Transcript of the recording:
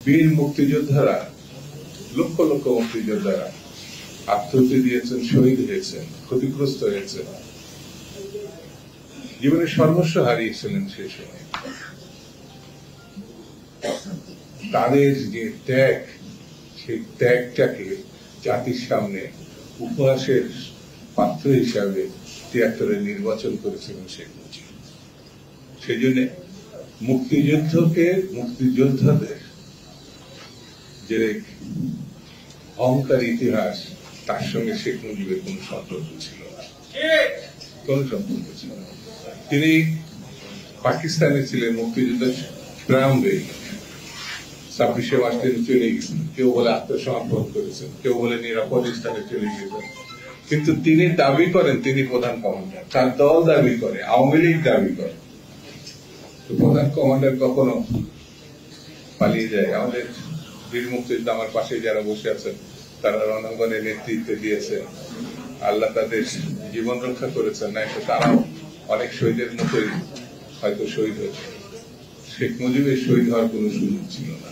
বীর মুক্তিযোদ্ধারা, লক্ষ লক্ষ মুক্তিযোদ্ধারা আত্মহত্যা দিয়েছেন, শহীদ হয়েছেন, ক্ষতিগ্রস্ত হয়েছেন, জীবনের সর্বস্ব হারিয়েছিলেন সেই সময়। তাদের যে ত্যাগ, সেই ত্যাগটাকে জাতির সামনে উপহাসের পাত্র হিসাবে ৭৩ নির্বাচন করেছিলেন শেখ মুজিব। সেই জন্য মুক্তিযোদ্ধাদের যে অহংকার ইতিহাস, তার সঙ্গে শেখ মুজিবের কোন সম্পর্ক ছিল না, কোন সম্পর্ক ছিল না। তিনি পাকিস্তানে ছিলেন, মুক্তিযুদ্ধের প্রারম্ভে ২৬শে মার্চ তিনি চলে গেছেন। কেউ বলে আত্মসমর্পণ করেছেন, কেউ বলে নিরাপদ স্থানে চলে গেছেন, কিন্তু তিনি দাবি করেন তিনি প্রধান কমান্ডার। তার দল দাবি করে, আওয়ামী লীগ দাবি করে, প্রধান কমান্ডার কখনো পালিয়ে যায়? আমাদের বীর মুক্তিযোদ্ধা আমার পাশে যারা বসে আছেন, তারা রণাঙ্গনে নেতৃত্ব দিয়েছে, আল্লাহ তাদের জীবন রক্ষা করেছেন, না তারাও অনেক শহীদের মতোই হয়তো শহীদ হয়েছে। শেখ মুজিবের শহীদ হওয়ার কোন সুযোগ ছিল না।